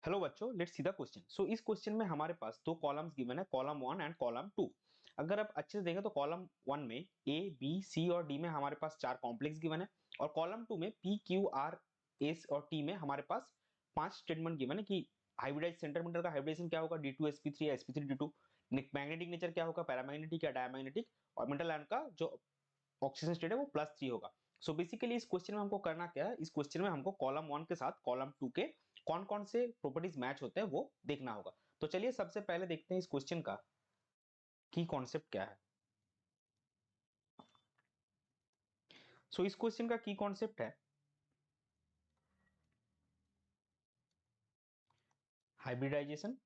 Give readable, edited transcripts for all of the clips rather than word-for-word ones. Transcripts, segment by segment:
Hello बच्चों, let's see the question. सो इस question में हमारे पास दो कॉलम्स गिवन है, कॉलम 1 एंड कॉलम 2। अगर आप अच्छे से देखें तो कॉलम 1 में ए बी सी और डी में हमारे पास चार कॉम्प्लेक्स गिवन है, और कॉलम 2 में पी क्यू आर एस और टी में हमारे पास पांच स्टेटमेंट गिवन है कि हाइब्रिडाइज सेंटर मेटल का हाइब्रिडाइजेशन क्या होगा, D2sp3 या sp3d2, मैग्नेटिक नेचर क्या होगा, पैरामैग्नेटिक या डायमैग्नेटिक, और मेटल आयन का जो ऑक्सीजन स्टेट है वो +3 होगा। सो बेसिकली इस क्वेश्चन में हमको करना क्या है, इस क्वेश्चन में हमको कॉलम 1 के साथ कॉलम 2 के कौन कौन से प्रॉपर्टीज मैच होते हैं वो देखना होगा। तो चलिए सबसे पहले देखते हैं इस क्वेश्चन का की कॉन्सेप्ट क्या है। सो इस क्वेश्चन का की कॉन्सेप्ट है hybridization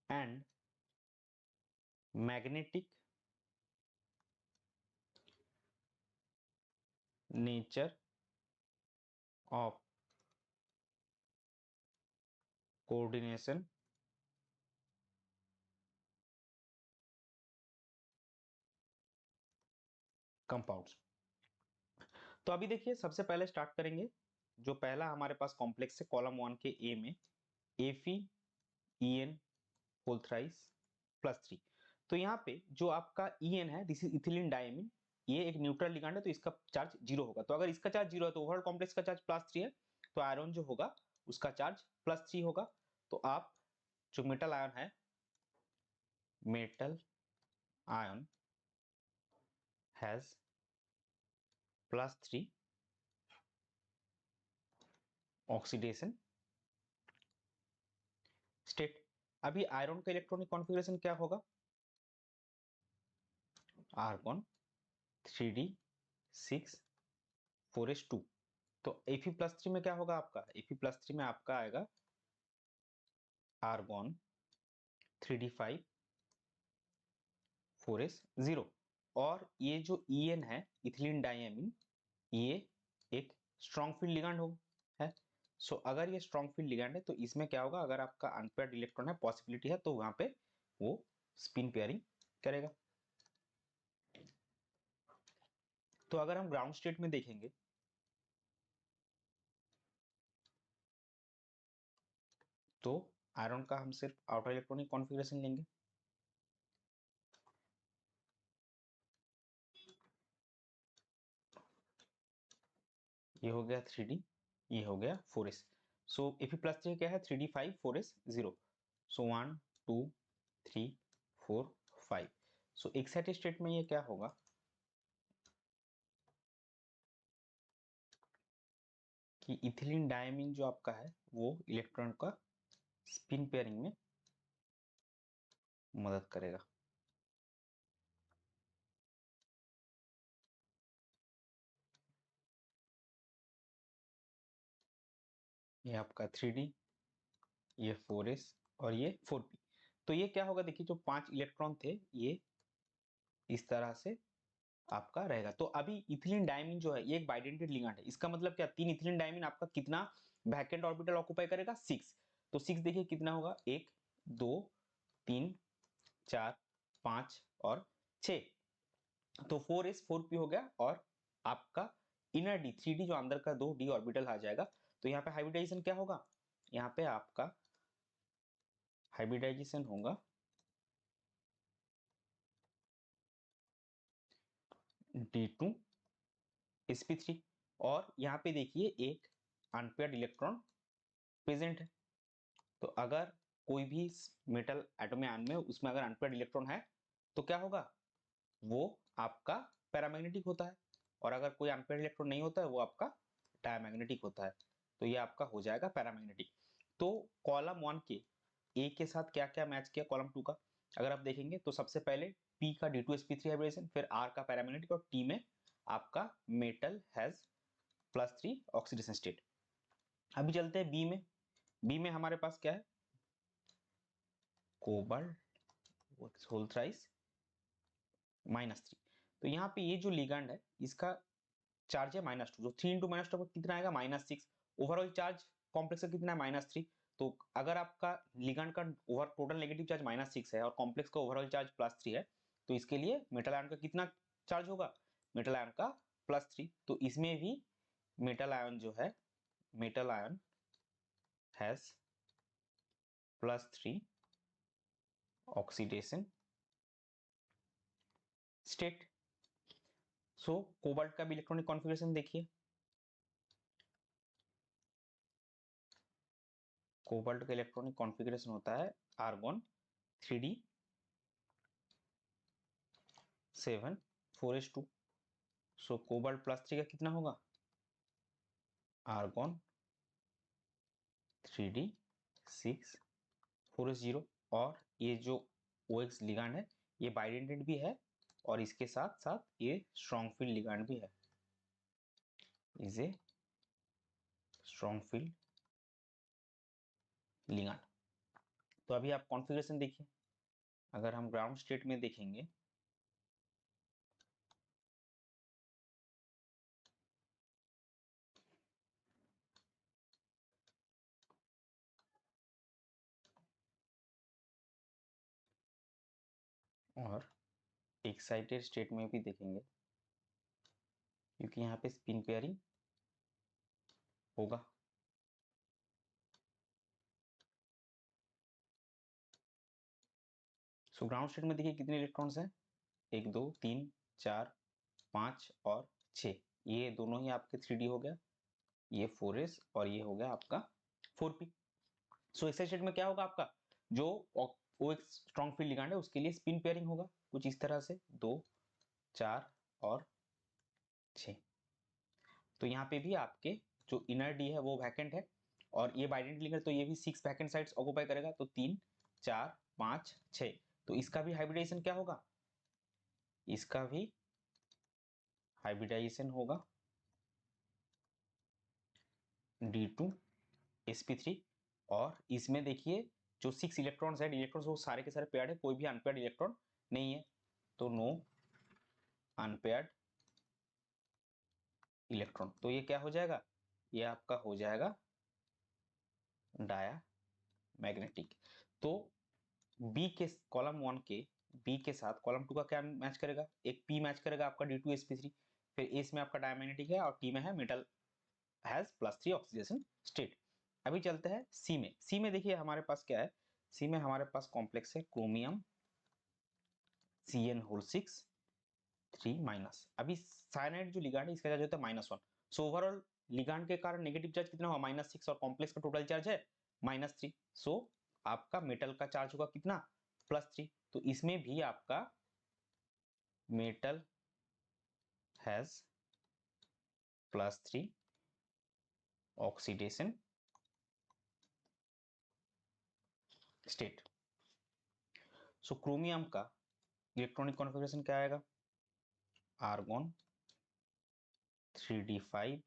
and magnetic nature of coordination compounds. तो अभी देखिए सबसे पहले स्टार्ट करेंगे, जो पहला हमारे पास कॉम्प्लेक्स है कॉलम 1 के ए में Fe होल थ्राइस +3। तो यहाँ पे जो आपका En है, दिस इज इथिलीन डायमीन, ये एक न्यूट्रल लिगैंड है तो इसका चार्ज 0 होगा। तो अगर इसका चार्ज 0 है तो ओवरऑल कॉम्प्लेक्स का चार्ज +3 है, तो आयरन जो होगा उसका चार्ज +3 होगा। तो आप जो मेटल आयन है, metal ion has +3 oxidation state. अभी आयरन का इलेक्ट्रॉनिक कॉन्फ़िगरेशन क्या होगा, आर्गन 3d6 4s2। तो Fe+3 में क्या होगा आपका, Fe+3 में आपका आएगा आर्गन 3d5 4s0। और ये जो En है, इथिलीन डायमीन, ये एक स्ट्रॉन्ग फील्ड लिगैंड हो है। सो अगर ये स्ट्रॉन्ग फील्ड लिगैंड है तो इसमें क्या होगा, अगर आपका अनपेयर्ड इलेक्ट्रॉन है, पॉसिबिलिटी है, तो वहां पे वो स्पिन पेयरिंग करेगा। तो अगर हम ग्राउंड स्टेट में देखेंगे तो आयरन का हम सिर्फ आउटर इलेक्ट्रॉनिक कॉन्फ़िगरेशन लेंगे। ये हो गया 3d, ये हो गया 4s। सो Fe+3 क्या है, 3d5 4s0। सो 1 2 3 4 5। सो एक्साइटेड स्टेट में ये क्या होगा, कि इथिलीन डायमीन जो आपका है वो इलेक्ट्रॉन का स्पिन पेयरिंग में मदद करेगा। ये आपका 3d, ये 4s और ये 4p। तो ये क्या होगा, देखिए जो 5 इलेक्ट्रॉन थे ये इस तरह से आपका रहेगा। तो अभी इथिलीन डायमीन जो है ये एक बाइडेंटेड लिगैंड है, इसका मतलब क्या, 3 इथिलीन डायमीन आपका कितना वैकेंट ऑर्बिटल ऑक्युपाई करेगा, 6। तो 6 देखिए कितना होगा, 1 2 3 4 5 और 6। तो 4s 4p हो गया, और आपका इनर डी 3d जो अंदर का 2d ऑर्बिटल आ जाएगा। तो यहाँ पे हाइब्रिडाइजेशन क्या होगा, यहाँ पे आपका हाइब्रिडाइजेशन होगा D2sp3। और यहाँ पे देखिए एक अनपेयर्ड इलेक्ट्रॉन प्रेजेंट है। तो अगर कोई भी मेटल एटम आयन में उसमें अगर अनपेयर्ड इलेक्ट्रॉन है तो क्या होगा, वो आपका पैरामैग्नेटिक होता है, और अगर कोई अनपेयर्ड इलेक्ट्रॉन नहीं होता है वो आपका डायमैग्नेटिक होता है। तो ये आपका हो जाएगा पैरामैग्नेटिक। तो कॉलम 1 के ए के साथ क्या क्या मैच किया कॉलम 2 का, अगर आप देखेंगे तो सबसे पहले पी का D2sp3 हाइब्रिडेशन, फिर आर का पैरामैग्नेटिक, और टी में आपका मेटल हैज +3 ऑक्सीडेशन स्टेट। अभी चलते हैं बी में। बी में हमारे पास क्या है, कोबाल्ट होल थ्राइस -3। तो यहाँ पे ये जो लिगैंड है इसका चार्ज है -2, तो 3 × -2 कितना आएगा, -6। ओवरऑल चार्ज कॉम्प्लेक्स का कितना है, -3। तो अगर आपका लिगैंड का ओवर टोटल नेगेटिव चार्ज -6 है और कॉम्प्लेक्स का ओवरऑल चार्ज +3 है, तो इसके लिए मेटल आयन का कितना चार्ज होगा, मेटल आयन का +3। तो इसमें भी मेटल आयन जो है, metal ion has +3 oxidation state. So cobalt का भी इलेक्ट्रॉनिक कॉन्फ़िगरेशन देखिए, कोबाल्ट का इलेक्ट्रॉनिक कॉन्फ़िगरेशन होता है आर्गॉन 3d7 4s2। सो कोबाल्ट +3 का कितना होगा, आर्गॉन 3d6 4s0। और ये जो OX लिगांड है ये बाइडेंटेड भी है और इसके साथ साथ ये स्ट्रॉन्ग फील्ड लिगांड भी है, is a strong field ligand. तो अभी आप कॉन्फ़िगरेशन देखिए, अगर हम ग्राउंड स्टेट में देखेंगे और एक्साइटेड स्टेट में भी देखेंगे, क्योंकि यहाँ पे स्पिन पेयरिंग होगा। सो ग्राउंड स्टेट में देखिए कितने इलेक्ट्रॉन्स हैं, 1 2 3 4 5 और 6। ये दोनों ही आपके 3d हो गया, ये 4s और ये हो गया आपका 4p। सो एक्साइटेड स्टेट में क्या होगा, आपका जो वो एक स्ट्रॉन्ग फील्ड लिगांड है उसके लिए स्पिन पेयरिंग होगा कुछ इस तरह से 2 4 और 6। तो यहाँ पे भी आपके जो इनर डी है वो वैकेंट है और ये बाइडेंट लिगेंड, तो ये भी 6 वैकेंट साइट्स ऑक्युपाई करेगा, तो 3 4 5 6। तो इसका भी हाइब्रिडाइजेशन क्या होगा, इसका भी हाइब्रिडाइजेशन होगा D2sp3। और इसमें देखिए जो 6 इलेक्ट्रॉन्स है, इलेक्ट्रॉन्स वो सारे के सारे पेयर्ड है, कोई भी अनपेयर्ड इलेक्ट्रॉन नहीं है, तो नो अनपेयर्ड इलेक्ट्रॉन। तो ये क्या हो जाएगा, ये आपका हो जाएगा डाया मैग्नेटिक। तो बी के कॉलम 1 के बी के साथ कॉलम 2 का क्या मैच करेगा, एक पी मैच करेगा आपका D2sp3, फिर एस में आपका डायमैग्नेटिक है और टी में है मेटल हैज +3 ऑक्सीडेशन स्टेट। अभी चलते हैं सी में। सी में देखिए हमारे पास क्या है, सी में हमारे पास कॉम्प्लेक्स है क्रोमियम CN6 3-। अभी साइनाइड जो लिगांड है इसका चार्ज होता है -1। सो ओवरऑल लिगांड के कारण नेगेटिव चार्ज कितना होगा, -6 और कॉम्प्लेक्स का टोटल चार्ज है -3। सो आपका मेटल का चार्ज होगा कितना, +3। तो इसमें भी आपका metal has +3 oxidation state. So chromium का इलेक्ट्रॉनिक कॉन्फ़िगरेशन क्या आएगा, आर्गॉन 3d5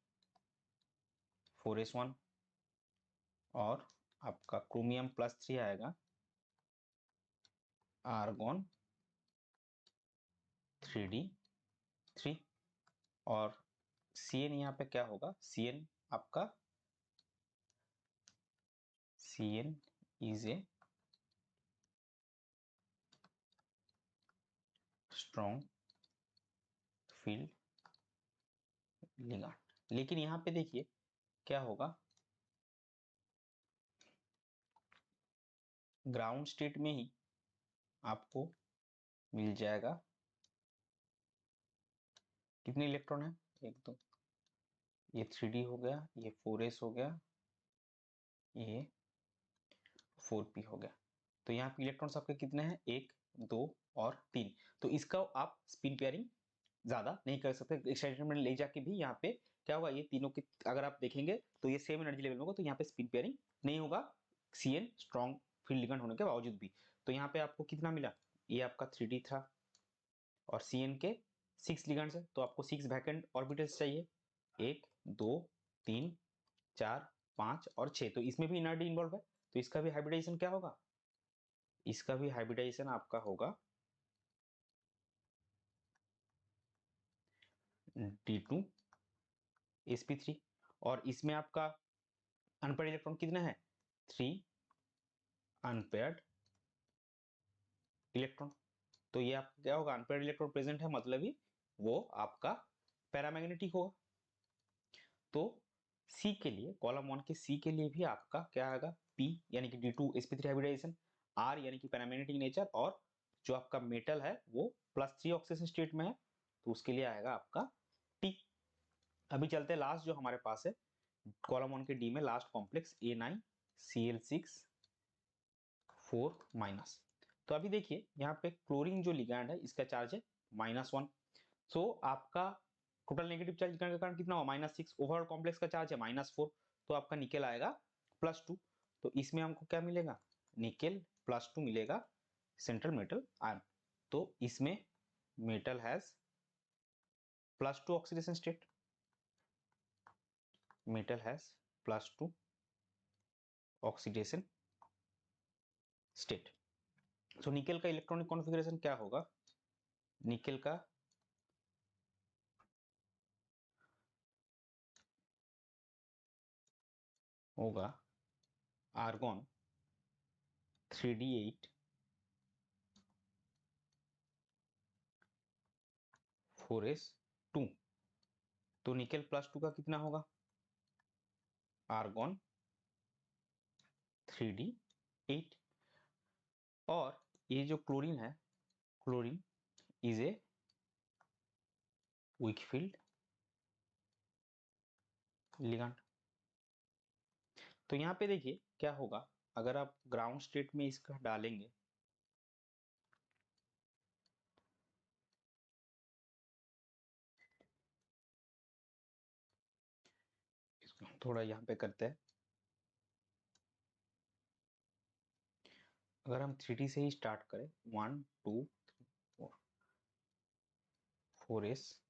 4s1 और आपका क्रोमियम +3 आएगा आर्गॉन 3d3। और Cn यहाँ पे क्या होगा, Cn आपका Cn is a strong field ligand. लेकिन यहाँ पे देखिए क्या होगा, ग्राउंड स्टेट में ही आपको मिल जाएगा कितने इलेक्ट्रॉन है, एक दो, ये 3d हो गया, ये 4s हो गया, ये 4p हो गया। तो यहाँ पे इलेक्ट्रॉन्स आपके कितने हैं, 1 2 और 3। तो इसका आप स्पिन पेयरिंग ज्यादा नहीं कर सकते, एक्साइटेड में ले जाके भी यहाँ पे क्या होगा, ये तीनों के अगर आप देखेंगे तो ये सेम एनर्जी लेवल होगा, तो यहाँ पे स्पिन पेयरिंग नहीं होगा Cn स्ट्रॉन्ग फील्ड लिगेंड होने के बावजूद भी। तो यहाँ पे आपको कितना मिला, ये आपका 3d था और Cn के 6 लिगेंड्स है, तो आपको 6 वैकेंट ऑर्बिटल्स चाहिए, 1 2 3 4 5 और 6। तो इसमें भी इनर डी इन्वॉल्व है, तो इसका भी हाइब्रिडाइजेशन क्या होगा, इसका भी हाइब्रिडाइजेशन आपका होगा D2sp3। और इसमें आपका अनपेयर्ड इलेक्ट्रॉन कितना है, 3 अनपेयर्ड इलेक्ट्रॉन। तो ये आपका क्या होगा, अनपेयर्ड इलेक्ट्रॉन प्रेजेंट है मतलब ही वो आपका पैरामैग्नेटिक होगा। तो सी के लिए, कॉलम 1 के सी के लिए भी आपका क्या आएगा, पी यानी कि D2 sp3 हाइब्रिडाइजेशन, आर यानी कि पैरामैग्नेटिक नेचर, और जो आपका मेटल है वो +3 ऑक्सीडेशन स्टेट में है, तो उसके लिए आएगा आपका टी। अभी चलते हैं लास्ट जो हमारे पास है कॉलम 1 के डी में लास्ट कॉम्प्लेक्स A9Cl6 4-। तो अभी देखिए यहाँ पे क्लोरीन जो लिगैंड है इसका चार्ज है -1, सो आपका टोटल नेगेटिव चार्ज के कारण कितना हुआ, -6, ओवरऑल कॉम्प्लेक्स का चार्ज है -4, तो आपका निकेल आएगा +2, तो इसमें हमको क्या मिलेगा, निकेल +2 मिलेगा सेंट्रल मेटल आयन, तो इसमें metal has +2 oxidation state, metal has +2 oxidation state. So nickel का इलेक्ट्रॉनिक कॉन्फ़िगरेशन क्या होगा, निकेल का होगा आर्गोन 3d8 4s2, तो निकेल +2 का कितना होगा, आर्गोन 3d8, और ये जो क्लोरीन है, chlorine is a weak field ligand. तो यहाँ पे देखिए क्या होगा, अगर आप ग्राउंड स्टेट में इसका डालेंगे, इसको थोड़ा यहाँ पे करते हैं, अगर हम 3D से ही स्टार्ट करें 1 2 3 4 4s,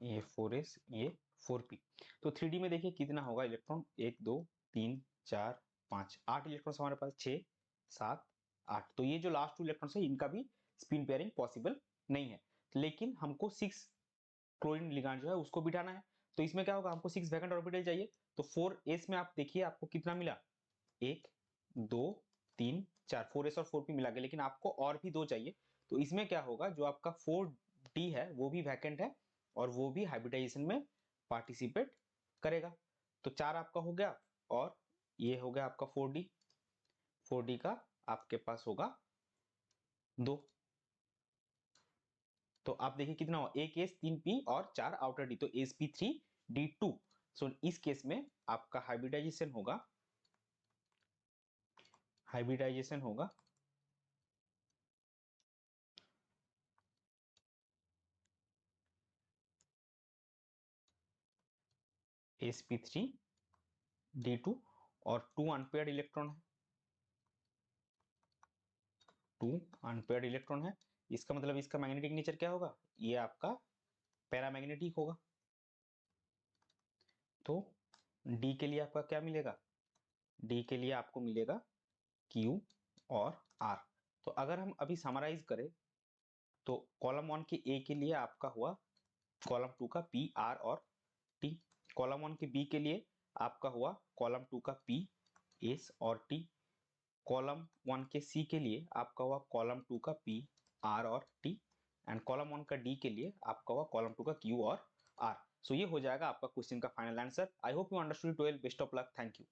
ये 4s, ये 4p, तो 3D में देखिए कितना होगा इलेक्ट्रॉन, 1 2 3 4 5 8 इलेक्ट्रॉन हमारे पास, 6 7 8, तो ये जो लास्ट 2 इलेक्ट्रॉन है इनका भी स्पिन पेयरिंग पॉसिबल नहीं है, लेकिन हमको 6 क्लोरीन लिगैंड जो है उसको बिठाना है, तो इसमें क्या होगा, हमको 6 वैकेंट ऑर्बिटल चाहिए, तो 4s में आप देखिए आपको कितना मिला, 1 2 3 4, 4s और 4p मिला के, लेकिन आपको और भी 2 चाहिए, तो इसमें क्या होगा, जो आपका 4d है वो भी वैकेंट है और वो भी हाइब्रिडाइजेशन में पार्टिसिपेट करेगा, तो 4 आपका हो गया, और ये हो गया आपका 4d, 4d का आपके पास होगा 2, तो आप देखिए कितना हुआ, 1s 3p और 4 आउटर d, तो sp3d2, सो इस केस में आपका हाइब्रिडाइजेशन होगा, हाइब्रिडाइजेशन होगा sp3d2, और 2 अनपेयर्ड इलेक्ट्रॉन है, 2 अनपेयर्ड इलेक्ट्रॉन है, इसका मतलब इसका मैग्नेटिक नेचर क्या होगा, ये आपका पैरामैग्नेटिक होगा, तो D के लिए आपका क्या मिलेगा, D के लिए आपको मिलेगा Q और R, तो अगर हम अभी समराइज करें तो कॉलम 1 के A के लिए आपका हुआ, कॉलम 2 का P R और T, कॉलम 1 के B के लिए आपका हुआ कॉलम 2 का P S और T, कॉलम 1 के C के लिए आपका हुआ कॉलम 2 का P R और T, एंड कॉलम 1 का D के लिए आपका हुआ कॉलम 2 का Q और R। सो ये हो जाएगा आपका क्वेश्चन का final answer. I hope you understood it well, best of luck, thank you.